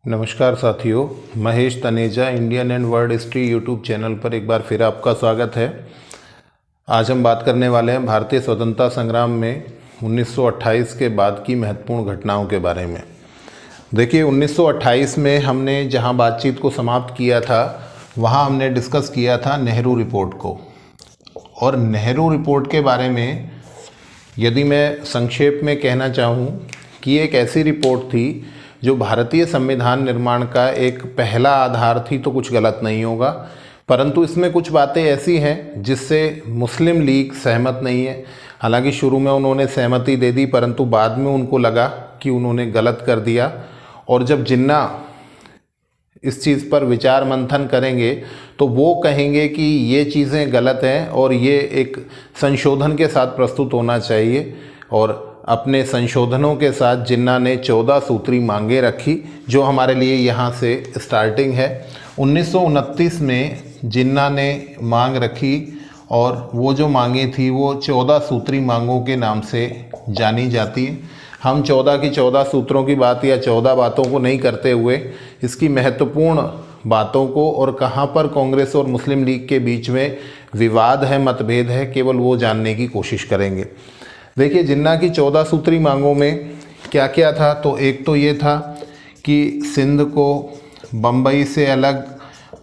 नमस्कार साथियों, Mahesh Taneja Indian and world history YouTube channel पर एक बार फिर आपका स्वागत है। आज हम बात करने वाले हैं भारतीय स्वतंत्रता संग्राम में 1928 के बाद की महत्वपूर्ण घटनाओं के बारे में। देखिए, 1928 में हमने जहां बातचीत को समाप्त किया था वहां हमने डिस्कस किया था नेहरू रिपोर्ट को। और नेहरू रिपोर्ट के बारे में यदि मैं संक्षेप में कहना चाहूँ कि एक ऐसी रिपोर्ट थी जो भारतीय संविधान निर्माण का एक पहला आधार थी, तो कुछ गलत नहीं होगा, परंतु इसमें कुछ बातें ऐसी हैं जिससे मुस्लिम लीग सहमत नहीं है। हालांकि शुरू में उन्होंने सहमति दे दी, परंतु बाद में उनको लगा कि उन्होंने गलत कर दिया। और जब जिन्ना इस चीज़ पर विचार मंथन करेंगे तो वो कहेंगे कि ये चीज़ें गलत हैं और ये एक संशोधन के साथ प्रस्तुत होना चाहिए। और अपने संशोधनों के साथ जिन्ना ने 14 सूत्री मांगे रखी, जो हमारे लिए यहाँ से स्टार्टिंग है। 1929 में जिन्ना ने मांग रखी और वो जो मांगे थी वो 14 सूत्री मांगों के नाम से जानी जाती है। हम 14 की 14 सूत्रों की बात या 14 बातों को नहीं करते हुए इसकी महत्वपूर्ण बातों को और कहाँ पर कांग्रेस और मुस्लिम लीग के बीच में विवाद है, मतभेद है, केवल वो जानने की कोशिश करेंगे। देखिए, जिन्ना की 14 सूत्री मांगों में क्या क्या था, तो एक तो ये था कि सिंध को बम्बई से अलग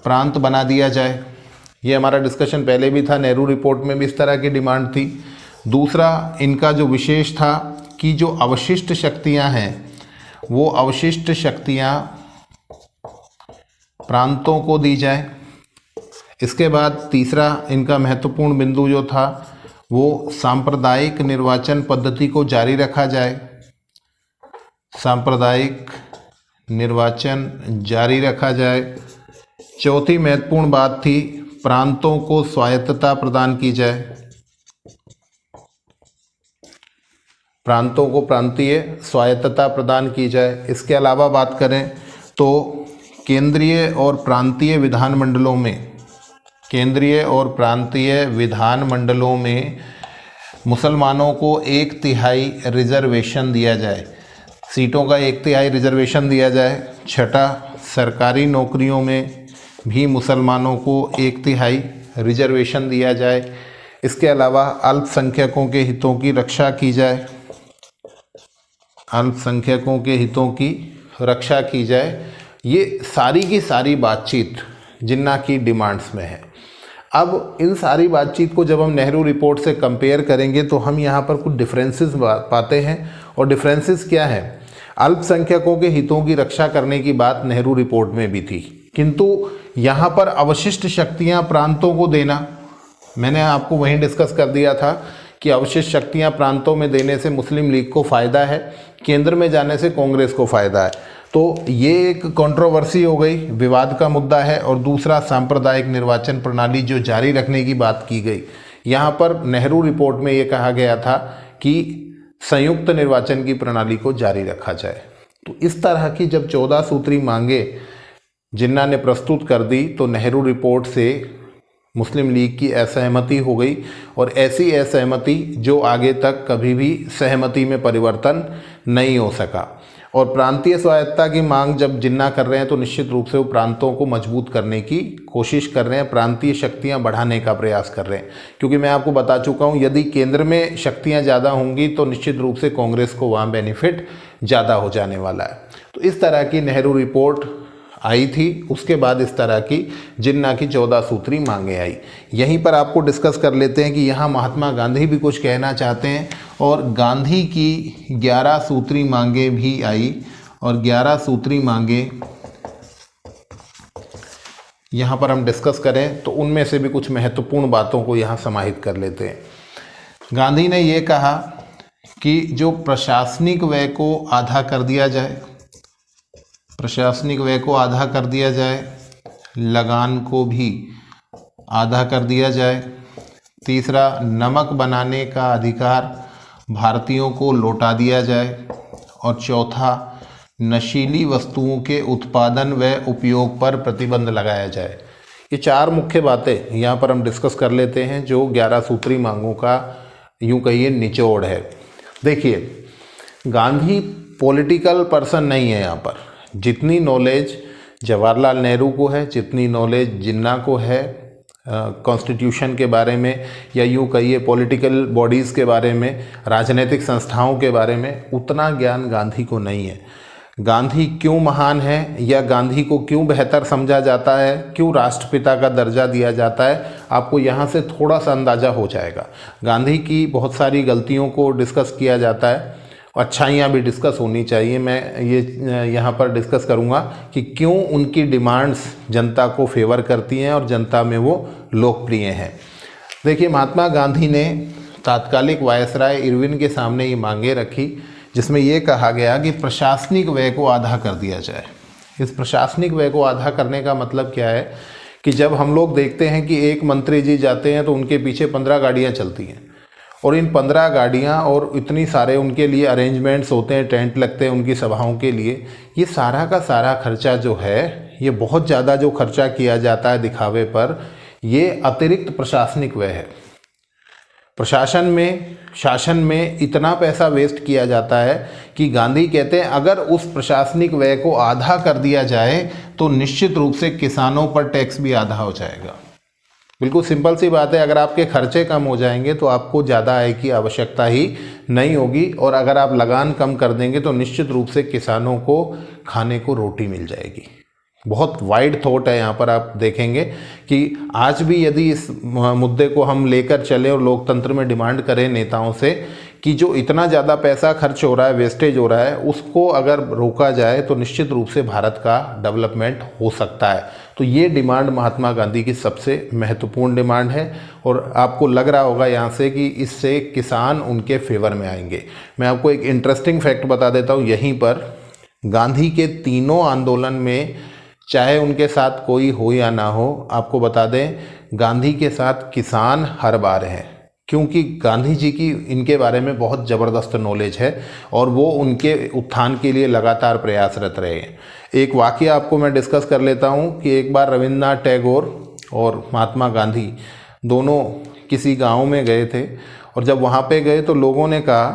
प्रांत बना दिया जाए। ये हमारा डिस्कशन पहले भी था, नेहरू रिपोर्ट में भी इस तरह की डिमांड थी। दूसरा, इनका जो विशेष था कि जो अवशिष्ट शक्तियां हैं वो अवशिष्ट शक्तियां प्रांतों को दी जाए। इसके बाद तीसरा इनका महत्वपूर्ण बिंदु जो था वो सांप्रदायिक निर्वाचन पद्धति को जारी रखा जाए। सांप्रदायिक निर्वाचन जारी रखा जाए। चौथी महत्वपूर्ण बात थी प्रांतों को स्वायत्तता प्रदान की जाए। प्रांतों को प्रांतीय स्वायत्तता प्रदान की जाए। इसके अलावा बात करें तो केंद्रीय और प्रांतीय विधानमंडलों में मुसलमानों को 1/3 रिजर्वेशन दिया जाए, सीटों का 1/3 रिजर्वेशन दिया जाए। छठा, सरकारी नौकरियों में भी मुसलमानों को 1/3 रिजर्वेशन दिया जाए। इसके अलावा अल्पसंख्यकों के हितों की रक्षा की जाए। अल्पसंख्यकों के हितों की रक्षा की जाए। ये सारी की सारी बातचीत जिन्ना की डिमांड्स में है। अब इन सारी बातचीत को जब हम नेहरू रिपोर्ट से कंपेयर करेंगे तो हम यहाँ पर कुछ डिफरेंसेस पाते हैं। और डिफरेंसेस क्या है? अल्पसंख्यकों के हितों की रक्षा करने की बात नेहरू रिपोर्ट में भी थी, किंतु यहाँ पर अवशिष्ट शक्तियाँ प्रांतों को देना, मैंने आपको वहीं डिस्कस कर दिया था कि अवशिष्ट शक्तियाँ प्रांतों में देने से मुस्लिम लीग को फ़ायदा है, केंद्र में जाने से कांग्रेस को फ़ायदा है। तो ये एक कंट्रोवर्सी हो गई, विवाद का मुद्दा है। और दूसरा, सांप्रदायिक निर्वाचन प्रणाली जो जारी रखने की बात की गई, यहाँ पर नेहरू रिपोर्ट में ये कहा गया था कि संयुक्त निर्वाचन की प्रणाली को जारी रखा जाए। तो इस तरह की जब 14 सूत्री मांगे जिन्ना ने प्रस्तुत कर दी तो नेहरू रिपोर्ट से मुस्लिम लीग की असहमति हो गई, और ऐसी असहमति जो आगे तक कभी भी सहमति में परिवर्तन नहीं हो सका। और प्रांतीय स्वायत्तता की मांग जब जिन्ना कर रहे हैं तो निश्चित रूप से वो प्रांतों को मजबूत करने की कोशिश कर रहे हैं, प्रांतीय शक्तियां बढ़ाने का प्रयास कर रहे हैं। क्योंकि मैं आपको बता चुका हूं, यदि केंद्र में शक्तियां ज़्यादा होंगी तो निश्चित रूप से कांग्रेस को वहाँ बेनिफिट ज़्यादा हो जाने वाला है। तो इस तरह की नेहरू रिपोर्ट आई थी। उसके बाद इस तरह की जिन्ना की 14 सूत्री मांगे आई। यहीं पर आपको डिस्कस कर लेते हैं कि यहाँ महात्मा गांधी भी कुछ कहना चाहते हैं, और गांधी की 11 सूत्री मांगे भी आई। और 11 सूत्री मांगे यहाँ पर हम डिस्कस करें तो उनमें से भी कुछ महत्वपूर्ण बातों को यहाँ समाहित कर लेते हैं। गांधी ने ये कहा कि जो प्रशासनिक व्यय को आधा कर दिया जाए, प्रशासनिक व्यय को आधा कर दिया जाए, लगान को भी आधा कर दिया जाए। तीसरा, नमक बनाने का अधिकार भारतीयों को लौटा दिया जाए। और चौथा, नशीली वस्तुओं के उत्पादन व उपयोग पर प्रतिबंध लगाया जाए। ये 4 मुख्य बातें यहाँ पर हम डिस्कस कर लेते हैं, जो 11 सूत्री मांगों का यूँ कहिए निचोड़ है। देखिए, गांधी पॉलिटिकल पर्सन नहीं है यहाँ पर। जितनी नॉलेज जवाहरलाल नेहरू को है, जितनी नॉलेज जिन्ना को है कॉन्स्टिट्यूशन के बारे में, या यूँ कहिए पॉलिटिकल बॉडीज़ के बारे में, राजनीतिक संस्थाओं के बारे में, उतना ज्ञान गांधी को नहीं है। गांधी क्यों महान है, या गांधी को क्यों बेहतर समझा जाता है, क्यों राष्ट्रपिता का दर्जा दिया जाता है, आपको यहाँ से थोड़ा सा अंदाज़ा हो जाएगा। गांधी की बहुत सारी गलतियों को डिस्कस किया जाता है, अच्छाइयाँ भी डिस्कस होनी चाहिए। मैं ये यहाँ पर डिस्कस करूँगा कि क्यों उनकी डिमांड्स जनता को फेवर करती हैं और जनता में वो लोकप्रिय हैं। देखिए, महात्मा गांधी ने तात्कालिक वायसराय इरविन के सामने ये मांगे रखी, जिसमें ये कहा गया कि प्रशासनिक व्यय को आधा कर दिया जाए। इस प्रशासनिक व्यय को आधा करने का मतलब क्या है कि जब हम लोग देखते हैं कि एक मंत्री जी जाते हैं तो उनके पीछे 15 गाड़ियाँ चलती हैं, और इन 15 गाड़ियाँ और इतनी सारे उनके लिए अरेंजमेंट्स होते हैं, टेंट लगते हैं उनकी सभाओं के लिए, ये सारा का सारा खर्चा जो है, ये बहुत ज़्यादा जो खर्चा किया जाता है दिखावे पर, ये अतिरिक्त प्रशासनिक व्यय है। प्रशासन में, शासन में इतना पैसा वेस्ट किया जाता है कि गांधी कहते हैं अगर उस प्रशासनिक व्यय को आधा कर दिया जाए तो निश्चित रूप से किसानों पर टैक्स भी आधा हो जाएगा। बिल्कुल सिंपल सी बात है, अगर आपके खर्चे कम हो जाएंगे तो आपको ज़्यादा आय की आवश्यकता ही नहीं होगी, और अगर आप लगान कम कर देंगे तो निश्चित रूप से किसानों को खाने को रोटी मिल जाएगी। बहुत वाइड थॉट है यहाँ पर। आप देखेंगे कि आज भी यदि इस मुद्दे को हम लेकर चले और लोकतंत्र में डिमांड करें नेताओं से कि जो इतना ज़्यादा पैसा खर्च हो रहा है, वेस्टेज हो रहा है, उसको अगर रोका जाए तो निश्चित रूप से भारत का डेवलपमेंट हो सकता है। तो ये डिमांड महात्मा गांधी की सबसे महत्वपूर्ण डिमांड है, और आपको लग रहा होगा यहाँ से कि इससे किसान उनके फेवर में आएंगे। मैं आपको एक इंटरेस्टिंग फैक्ट बता देता हूँ यहीं पर। गांधी के तीनों आंदोलन में, चाहे उनके साथ कोई हो या ना हो, आपको बता दें गांधी के साथ किसान हर बार हैं, क्योंकि गांधी जी की इनके बारे में बहुत ज़बरदस्त नॉलेज है और वो उनके उत्थान के लिए लगातार प्रयासरत रहे हैं। एक वाक़या आपको मैं डिस्कस कर लेता हूँ कि एक बार रविंद्रनाथ टैगोर और महात्मा गांधी दोनों किसी गांव में गए थे, और जब वहाँ पे गए तो लोगों ने कहा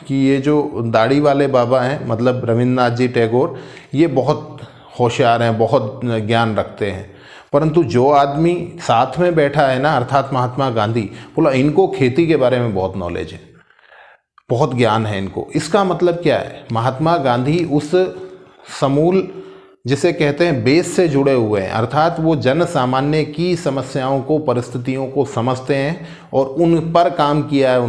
कि ये जो दाढ़ी वाले बाबा हैं, मतलब रविंद्रनाथ जी टैगोर, ये बहुत होशियार हैं, बहुत ज्ञान रखते हैं, परंतु जो आदमी साथ में बैठा है ना, अर्थात महात्मा गांधी, बोला इनको खेती के बारे में बहुत नॉलेज है, बहुत ज्ञान है इनको। इसका मतलब क्या है? महात्मा गांधी उस समूल, जिसे कहते हैं बेस से जुड़े हुए हैं, अर्थात वो जन सामान्य की समस्याओं को, परिस्थितियों को समझते हैं और उन पर काम किया है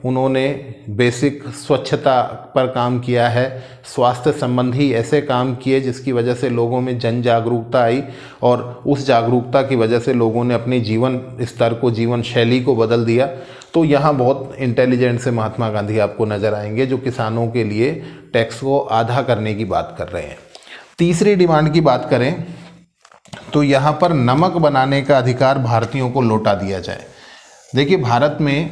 उन्होंने बेसिक स्वच्छता पर काम किया है, स्वास्थ्य संबंधी ऐसे काम किए जिसकी वजह से लोगों में जन जागरूकता आई, और उस जागरूकता की वजह से लोगों ने अपनी जीवन स्तर को, जीवन शैली को बदल दिया। तो यहाँ बहुत इंटेलिजेंट से महात्मा गांधी आपको नज़र आएंगे, जो किसानों के लिए टैक्स को आधा करने की बात कर रहे हैं। तीसरी डिमांड की बात करें तो यहाँ पर नमक बनाने का अधिकार भारतीयों को लौटा दिया जाए। देखिए, भारत में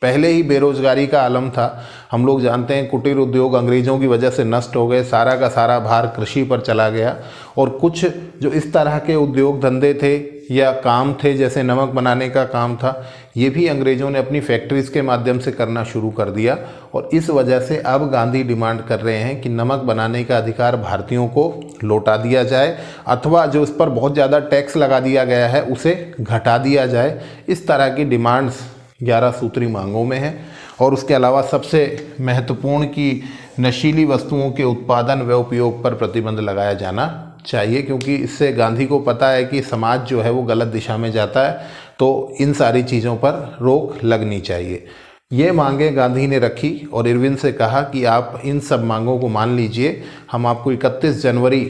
पहले ही बेरोजगारी का आलम था। हम लोग जानते हैं कुटीर उद्योग अंग्रेज़ों की वजह से नष्ट हो गए, सारा का सारा भार कृषि पर चला गया, और कुछ जो इस तरह के उद्योग धंधे थे या काम थे, जैसे नमक बनाने का काम था, ये भी अंग्रेज़ों ने अपनी फैक्ट्रीज़ के माध्यम से करना शुरू कर दिया। और इस वजह से अब गांधी डिमांड कर रहे हैं कि नमक बनाने का अधिकार भारतीयों को लौटा दिया जाए, अथवा जो इस पर बहुत ज़्यादा टैक्स लगा दिया गया है उसे घटा दिया जाए। इस तरह की डिमांड्स 11 सूत्री मांगों में है। और उसके अलावा सबसे महत्वपूर्ण की नशीली वस्तुओं के उत्पादन व उपयोग पर प्रतिबंध लगाया जाना चाहिए, क्योंकि इससे गांधी को पता है कि समाज जो है वो गलत दिशा में जाता है, तो इन सारी चीज़ों पर रोक लगनी चाहिए। ये मांगें गांधी ने रखी और इरविन से कहा कि आप इन सब मांगों को मान लीजिए, हम आपको 31 जनवरी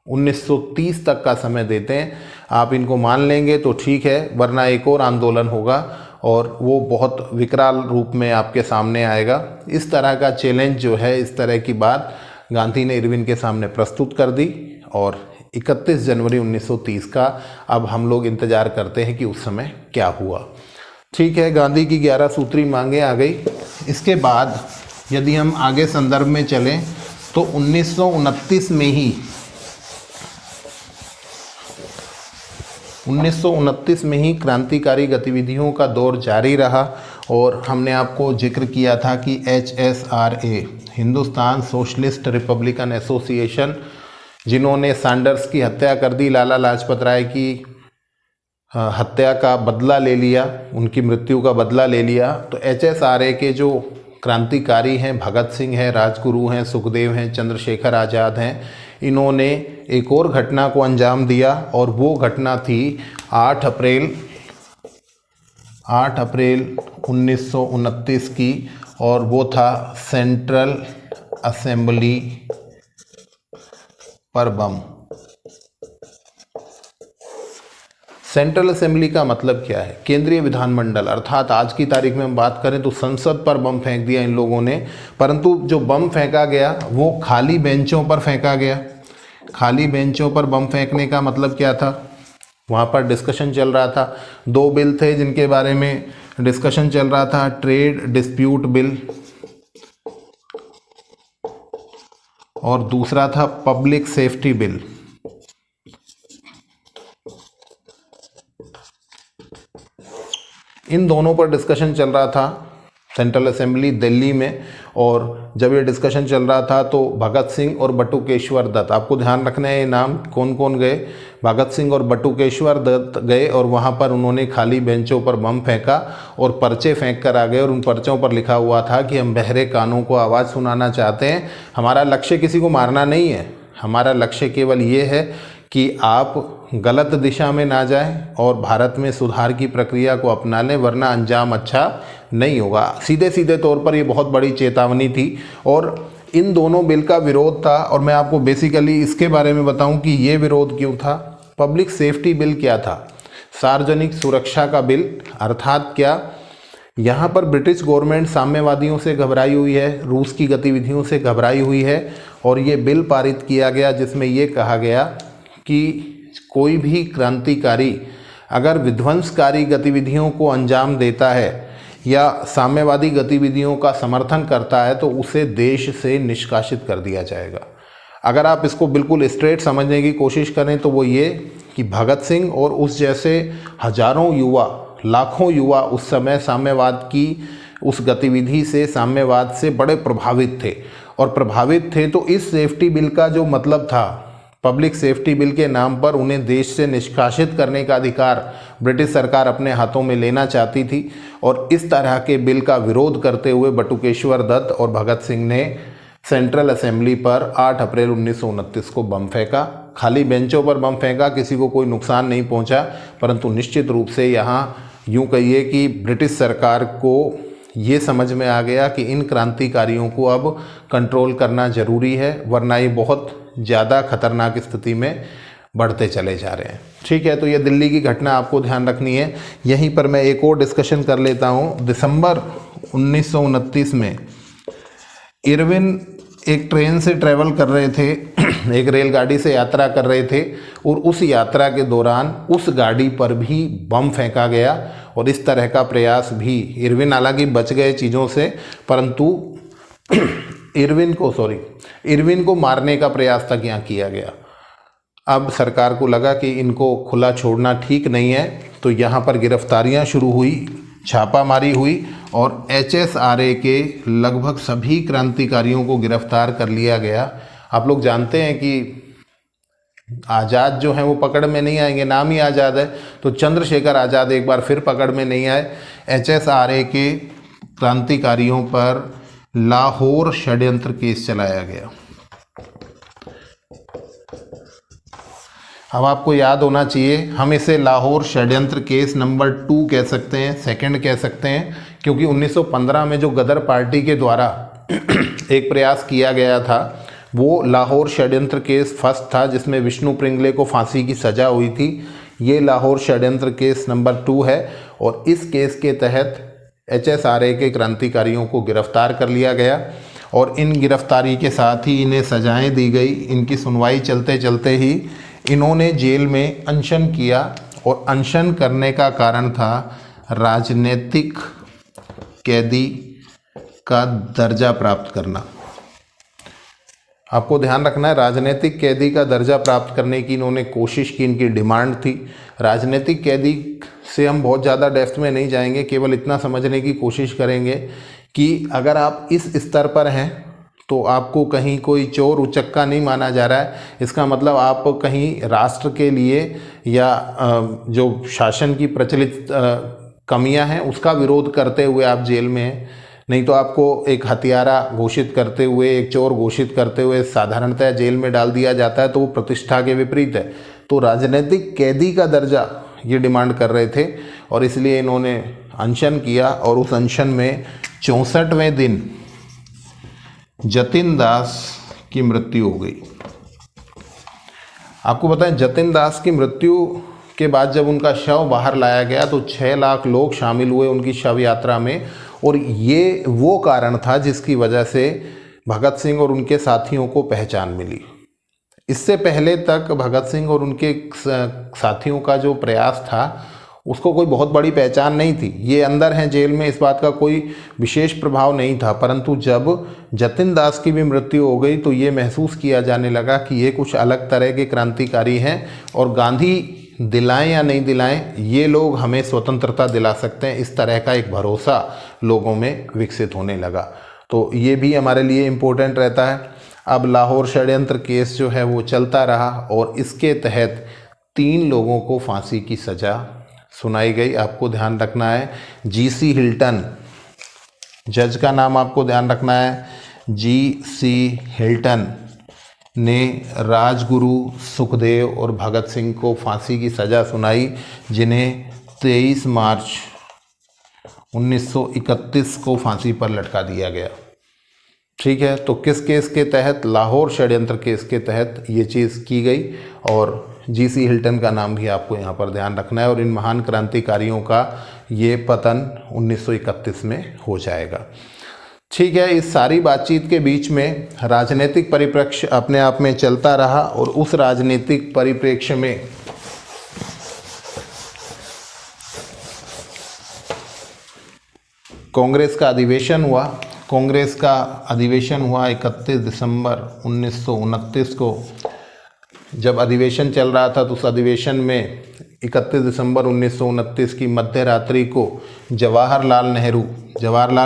1930 तक का समय देते हैं, आप इनको मान लेंगे तो ठीक है, वरना एक और आंदोलन होगा और वो बहुत विकराल रूप में आपके सामने आएगा। इस तरह का चैलेंज जो है, इस तरह की बात गांधी ने इरविन के सामने प्रस्तुत कर दी, और 31 जनवरी 1930 का अब हम लोग इंतज़ार करते हैं कि उस समय क्या हुआ। ठीक है, गांधी की 11 सूत्री मांगें आ गई। इसके बाद यदि हम आगे संदर्भ में चलें तो 1929 में ही 1929 में ही क्रांतिकारी गतिविधियों का दौर जारी रहा और हमने आपको जिक्र किया था कि HSRA, Hindustan socialist Republican association, जिन्होंने सैंडर्स की हत्या कर दी, लाला लाजपत राय की हत्या का बदला ले लिया, उनकी मृत्यु का बदला ले लिया। तो HSRA के जो क्रांतिकारी हैं, भगत सिंह हैं, राजगुरु हैं, सुखदेव हैं, चंद्रशेखर आज़ाद हैं, इन्होंने एक और घटना को अंजाम दिया और वो घटना थी 8 अप्रैल 1929 की, और वो था सेंट्रल असेंबली पर बम। सेंट्रल असेंबली का मतलब क्या है? केंद्रीय विधानमंडल, अर्थात आज की तारीख में हम बात करें तो संसद पर बम फेंक दिया इन लोगों ने। परंतु जो बम फेंका गया वो खाली बेंचों पर फेंका गया। खाली बेंचों पर बम फेंकने का मतलब क्या था? वहाँ पर डिस्कशन चल रहा था, 2 बिल थे जिनके बारे में डिस्कशन चल रहा था, ट्रेड डिस्प्यूट बिल और दूसरा था पब्लिक सेफ्टी बिल। इन दोनों पर डिस्कशन चल रहा था सेंट्रल असेंबली दिल्ली में। और जब ये डिस्कशन चल रहा था तो भगत सिंह और बटुकेश्वर दत्त, आपको ध्यान रखना है ये नाम कौन कौन गए, भगत सिंह और बटुकेश्वर दत्त गए और वहाँ पर उन्होंने खाली बेंचों पर बम फेंका और पर्चे फेंक कर आ गए। और उन पर्चों पर लिखा हुआ था कि हम बहरे कानों को आवाज़ सुनाना चाहते हैं, हमारा लक्ष्य किसी को मारना नहीं है, हमारा लक्ष्य केवल ये है कि आप गलत दिशा में ना जाएं और भारत में सुधार की प्रक्रिया को अपना लें, वरना अंजाम अच्छा नहीं होगा। सीधे सीधे तौर पर ये बहुत बड़ी चेतावनी थी और इन दोनों बिल का विरोध था। और मैं आपको बेसिकली इसके बारे में बताऊं कि ये विरोध क्यों था। पब्लिक सेफ्टी बिल क्या था? सार्वजनिक सुरक्षा का बिल। अर्थात क्या, यहाँ पर ब्रिटिश गवर्नमेंट साम्यवादियों से घबराई हुई है, रूस की गतिविधियों से घबराई हुई है और ये बिल पारित किया गया जिसमें ये कहा गया कि कोई भी क्रांतिकारी अगर विध्वंसकारी गतिविधियों को अंजाम देता है या साम्यवादी गतिविधियों का समर्थन करता है तो उसे देश से निष्कासित कर दिया जाएगा। अगर आप इसको बिल्कुल स्ट्रेट समझने की कोशिश करें तो वो ये कि भगत सिंह और उस जैसे हजारों युवा, लाखों युवा उस समय साम्यवाद की उस गतिविधि से, साम्यवाद से बड़े प्रभावित थे और प्रभावित थे। तो इस सेफ्टी बिल का जो मतलब था, पब्लिक सेफ्टी बिल के नाम पर उन्हें देश से निष्कासित करने का अधिकार ब्रिटिश सरकार अपने हाथों में लेना चाहती थी। और इस तरह के बिल का विरोध करते हुए बटुकेश्वर दत्त और भगत सिंह ने सेंट्रल असेंबली पर 8 अप्रैल 1929 को बम फेंका। खाली बेंचों पर बम फेंका, किसी को कोई नुकसान नहीं पहुंचा, परंतु निश्चित रूप से यहाँ यूँ कहिए कि ब्रिटिश सरकार को ये समझ में आ गया कि इन क्रांतिकारियों को अब कंट्रोल करना ज़रूरी है, वरना ये बहुत ज़्यादा खतरनाक स्थिति में बढ़ते चले जा रहे हैं। ठीक है, तो ये दिल्ली की घटना आपको ध्यान रखनी है। यहीं पर मैं एक और डिस्कशन कर लेता हूँ। दिसंबर 1929 में इरविन एक ट्रेन से ट्रैवल कर रहे थे, एक रेलगाड़ी से यात्रा कर रहे थे और उस यात्रा के दौरान उस गाड़ी पर भी बम फेंका गया और इस तरह का प्रयास भी, इरविन हालांकि बच गए चीज़ों से, परंतु इरविन को मारने का प्रयास तक यहाँ किया गया। अब सरकार को लगा कि इनको खुला छोड़ना ठीक नहीं है, तो यहाँ पर गिरफ्तारियाँ शुरू हुई, छापामारी हुई और HSRA के लगभग सभी क्रांतिकारियों को गिरफ्तार कर लिया गया। आप लोग जानते हैं कि आज़ाद जो हैं वो पकड़ में नहीं आएंगे, नाम ही आज़ाद है, तो चंद्रशेखर आज़ाद एक बार फिर पकड़ में नहीं आए। HSRA के क्रांतिकारियों पर लाहौर षड्यंत्र केस चलाया गया। अब आपको याद होना चाहिए, हम इसे लाहौर षड्यंत्र केस नंबर 2 कह सकते हैं, सेकंड कह सकते हैं, क्योंकि 1915 में जो गदर पार्टी के द्वारा एक प्रयास किया गया था वो लाहौर षड्यंत्र केस फर्स्ट था, जिसमें विष्णु प्रिंगले को फांसी की सज़ा हुई थी। ये लाहौर षड्यंत्र केस नंबर 2 है और इस केस के तहत HSRA के क्रांतिकारियों को गिरफ्तार कर लिया गया और इन गिरफ्तारी के साथ ही इन्हें सजाएं दी गई। इनकी सुनवाई चलते चलते ही इन्होंने जेल में अनशन किया और अनशन करने का कारण था राजनीतिक कैदी का दर्जा प्राप्त करना। आपको ध्यान रखना है, राजनीतिक कैदी का दर्जा प्राप्त करने की इन्होंने कोशिश की, इनकी डिमांड थी। राजनीतिक कैदी से हम बहुत ज़्यादा डेप्थ में नहीं जाएंगे, केवल इतना समझने की कोशिश करेंगे कि अगर आप इस स्तर पर हैं तो आपको कहीं कोई चोर उचक्का नहीं माना जा रहा है। इसका मतलब आप कहीं राष्ट्र के लिए या जो शासन की प्रचलित कमियां हैं उसका विरोध करते हुए आप जेल में हैं। नहीं तो आपको एक हत्यारा घोषित करते हुए, एक चोर घोषित करते हुए साधारणतः जेल में डाल दिया जाता है, तो वो प्रतिष्ठा के विपरीत है। तो राजनीतिक कैदी का दर्जा ये डिमांड कर रहे थे और इसलिए इन्होंने अनशन किया और उस अनशन में 64वें दिन जतिन दास की मृत्यु हो गई। आपको बताएं, जतिन दास की मृत्यु के बाद जब उनका शव बाहर लाया गया तो 6 लाख लोग शामिल हुए उनकी शव यात्रा में, और ये वो कारण था जिसकी वजह से भगत सिंह और उनके साथियों को पहचान मिली। इससे पहले तक भगत सिंह और उनके साथियों का जो प्रयास था उसको कोई बहुत बड़ी पहचान नहीं थी। ये अंदर हैं जेल में, इस बात का कोई विशेष प्रभाव नहीं था, परंतु जब जतिन दास की भी मृत्यु हो गई तो ये महसूस किया जाने लगा कि ये कुछ अलग तरह के क्रांतिकारी हैं और गांधी दिलाएं या नहीं दिलाएं, ये लोग हमें स्वतंत्रता दिला सकते हैं, इस तरह का एक भरोसा लोगों में विकसित होने लगा। तो ये भी हमारे लिए इम्पोर्टेंट रहता है। अब लाहौर षड्यंत्र केस जो है वो चलता रहा और इसके तहत 3 लोगों को फांसी की सज़ा सुनाई गई। आपको ध्यान रखना है, जीसी हिल्टन, जज का नाम आपको ध्यान रखना है, जीसी हिल्टन ने राजगुरु, सुखदेव और भगत सिंह को फांसी की सज़ा सुनाई, जिन्हें 23 मार्च 1931 को फांसी पर लटका दिया गया। ठीक है, तो किस केस के तहत? लाहौर षड्यंत्र केस के तहत ये चीज़ की गई और जीसी हिल्टन का नाम भी आपको यहाँ पर ध्यान रखना है। और इन महान क्रांतिकारियों का ये पतन 1931 में हो जाएगा। ठीक है, इस सारी बातचीत के बीच में राजनीतिक परिप्रेक्ष्य अपने आप में चलता रहा और उस राजनीतिक परिप्रेक्ष्य में कांग्रेस का अधिवेशन हुआ। कांग्रेस का अधिवेशन हुआ 31 दिसंबर 1929 को। जब अधिवेशन चल रहा था तो उस अधिवेशन में 31 दिसंबर 1929 की मध्य रात्रि को जवाहरलाल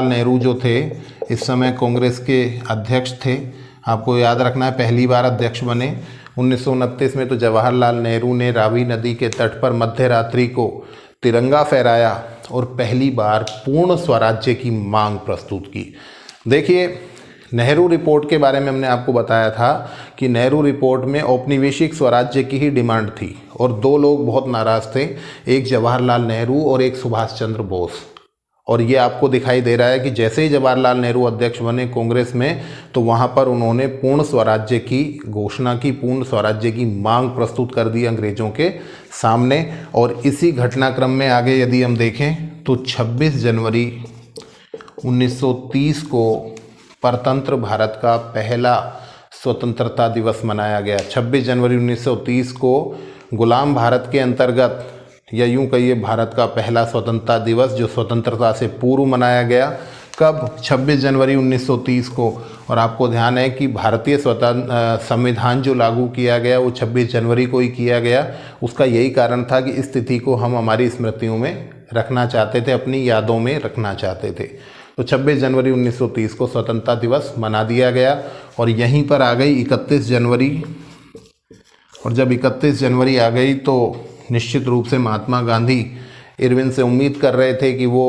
नेहरू जो थे इस समय कांग्रेस के अध्यक्ष थे। आपको याद रखना है, पहली बार अध्यक्ष बने 1929 में। तो जवाहरलाल नेहरू ने रावी नदी के तट पर मध्य रात्रि को तिरंगा फहराया और पहली बार पूर्ण स्वराज्य की मांग प्रस्तुत की। देखिए, नेहरू रिपोर्ट के बारे में हमने आपको बताया था कि नेहरू रिपोर्ट में औपनिवेशिक स्वराज्य की ही डिमांड थी और 2 लोग बहुत नाराज़ थे, एक जवाहरलाल नेहरू और एक सुभाष चंद्र बोस। और ये आपको दिखाई दे रहा है कि जैसे ही जवाहरलाल नेहरू अध्यक्ष बने कांग्रेस में तो वहाँ पर उन्होंने पूर्ण स्वराज्य की घोषणा की, पूर्ण स्वराज्य की मांग प्रस्तुत कर दी अंग्रेज़ों के सामने। और इसी घटनाक्रम में आगे यदि हम देखें तो 26 जनवरी 1930 को परतंत्र भारत का पहला स्वतंत्रता दिवस मनाया गया। 26 जनवरी 1930 को गुलाम भारत के अंतर्गत, या यूं कहिए भारत का पहला स्वतंत्रता दिवस जो स्वतंत्रता से पूर्व मनाया गया। कब? 26 जनवरी 1930 को। और आपको ध्यान है कि भारतीय संविधान जो लागू किया गया वो 26 जनवरी को ही किया गया। उसका यही कारण था कि इस तिथि को हम हमारी स्मृतियों में रखना चाहते थे, अपनी यादों में रखना चाहते थे। तो 26 जनवरी 1930 को स्वतंत्रता दिवस मना दिया गया। और यहीं पर आ गई 31 जनवरी। और जब 31 जनवरी आ गई तो निश्चित रूप से महात्मा गांधी इरविन से उम्मीद कर रहे थे कि वो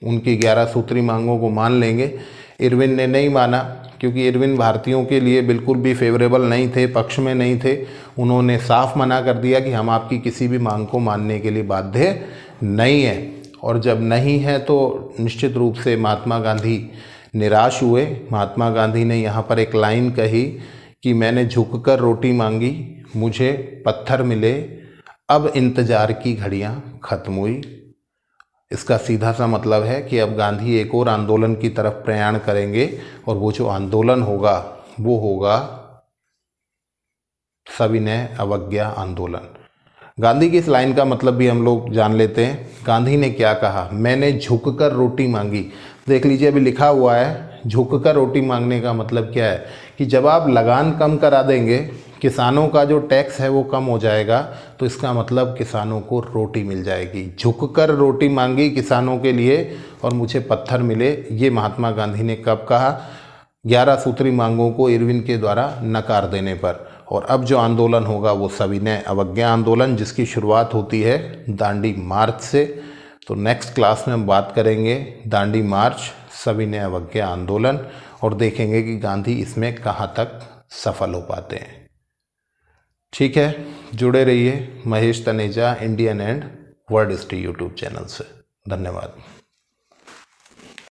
उनकी 11 सूत्री मांगों को मान लेंगे। इरविन ने नहीं माना, क्योंकि इरविन भारतीयों के लिए बिल्कुल भी फेवरेबल नहीं थे, पक्ष में नहीं थे। उन्होंने साफ मना कर दिया कि हम आपकी किसी भी मांग को मानने के लिए बाध्य नहीं हैं। और जब नहीं है तो निश्चित रूप से महात्मा गांधी निराश हुए। महात्मा गांधी ने यहाँ पर एक लाइन कही कि मैंने झुककर रोटी मांगी, मुझे पत्थर मिले, अब इंतज़ार की घड़ियाँ खत्म हुई। इसका सीधा सा मतलब है कि अब गांधी एक और आंदोलन की तरफ प्रयाण करेंगे और वो जो आंदोलन होगा वो होगा सविनय अवज्ञा आंदोलन। गांधी की इस लाइन का मतलब भी हम लोग जान लेते हैं। गांधी ने क्या कहा? मैंने झुककर रोटी मांगी। देख लीजिए, अभी लिखा हुआ है। झुककर रोटी मांगने का मतलब क्या है कि जब आप लगान कम करा देंगे, किसानों का जो टैक्स है वो कम हो जाएगा, तो इसका मतलब किसानों को रोटी मिल जाएगी। झुककर रोटी मांगी किसानों के लिए और मुझे पत्थर मिले, ये महात्मा गांधी ने कब कहा? 11 सूत्री मांगों को इरविन के द्वारा नकार देने पर। और अब जो आंदोलन होगा वो सविनय अवज्ञा आंदोलन, जिसकी शुरुआत होती है दांडी मार्च से। तो नेक्स्ट क्लास में हम बात करेंगे दांडी मार्च, सविनय अवज्ञा आंदोलन, और देखेंगे कि गांधी इसमें कहाँ तक सफल हो पाते हैं। ठीक है, जुड़े रहिए Mahesh Taneja Indian and world history YouTube channel से। धन्यवाद।